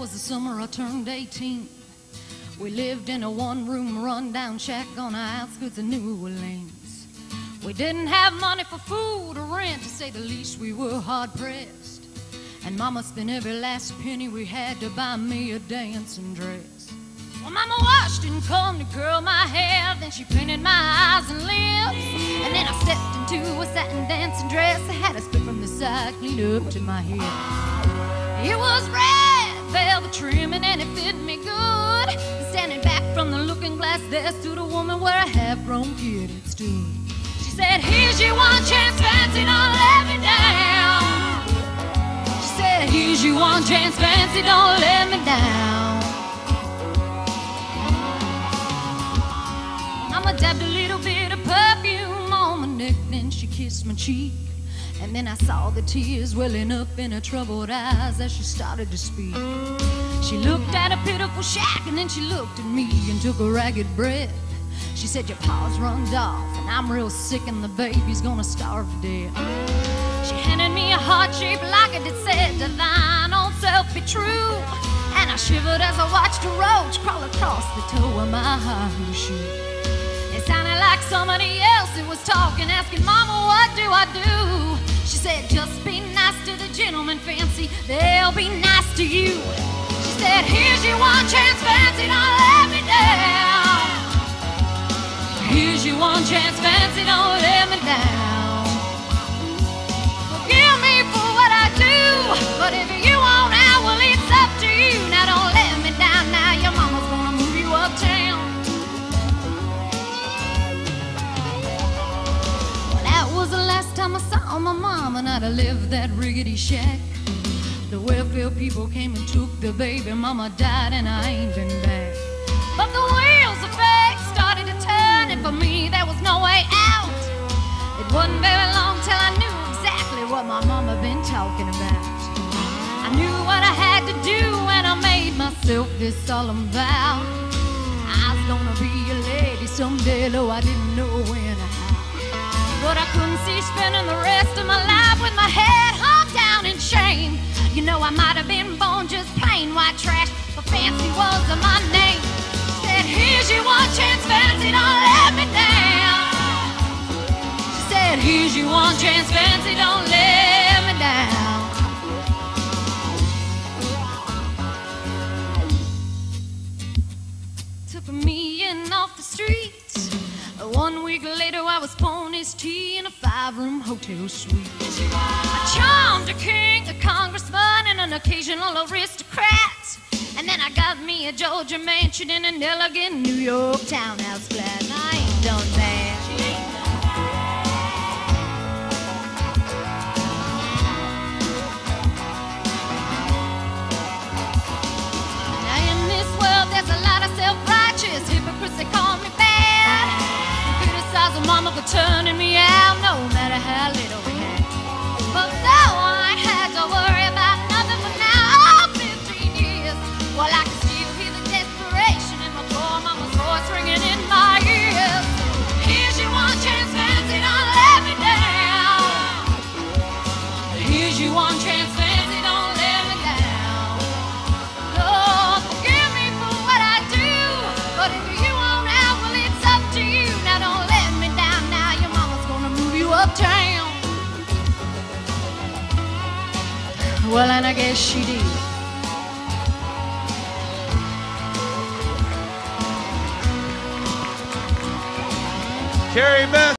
was the summer I turned 18. We lived in a one-room run-down shack on the outskirts of New Orleans. We didn't have money for food or rent, to say the least. We were hard-pressed, and Mama spent every last penny we had to buy me a dancing dress. Well, Mama washed and combed and curled my hair, then she painted my eyes and lips, and then I stepped into a satin dancing dress. I had a split from the side cleaned up to my head. It was red velvet trimming and it fit me good. Standing back from the looking glass, there stood a woman where a half-grown kid had stood. She said, "Here's your one chance, fancy, don't let me down." She said, "Here's your one chance, fancy, don't let me down." Mama dabbed a little bit of perfume on my neck, then she kissed my cheek. And then I saw the tears welling up in her troubled eyes as she started to speak. She looked at a pitiful shack, and then she looked at me and took a ragged breath. She said, "Your pa's runned off, and I'm real sick, and the baby's gonna starve to death." She handed me a heart-shaped locket that said, "To thine own self be true." And I shivered as I watched a roach crawl across the toe of my high-heel shoe. It sounded like somebody else who was talking, asking, "Mama, what do I do?" She said, "Just be nice to the gentleman, fancy, they'll be nice to you." She said, "Here's your one chance, fancy, don't let me down. Here's your one chance, fancy, don't let me down. Forgive me for what I do, but if you want out, well, it's up to you. Now don't let me down, now your mama's gonna move you uptown." Was the last time I saw my mom, and I'd have left that rickety shack. The welfare people came and took the baby. Mama died and I ain't been back. But the wheels of fate started to turn, and for me there was no way out. It wasn't very long till I knew exactly what my mama been talking about. I knew what I had to do, and I made myself this solemn vow. I was gonna be a lady someday, though I didn't know when or how. But I couldn't see spending the rest of my life with my head hung down in shame. You know, I might have been born just plain white trash, but fancy wasn't my name. She said, "Here's your one chance, fancy, don't let me down." She said, "Here's your one chance, fancy, don't let me down." Took me in off the streets. 1 week later I was pouring his tea in a 5-room hotel suite. I charmed a king, a congressman, and an occasional aristocrat. And then I got me a Georgia mansion in an elegant New York townhouse flat. And I ain't done that. Now in this world there's a lot of self-righteous hypocrites that call me bad. Mama for turning me out, no matter how little we had. But though I ain't had to worry about nothing for now, all 15 years, well, I can still hear the desperation in my poor mama's voice ringing in my ears. "Here's your one chance, fancy, don't let me down. Here's your one chance, fancy, don't let me down. Lord, forgive me for what I do, but if you want out, well, it's up to you. Now don't let me down, now your mama's gonna move you uptown." Well, and I guess she did. Karri Fedor.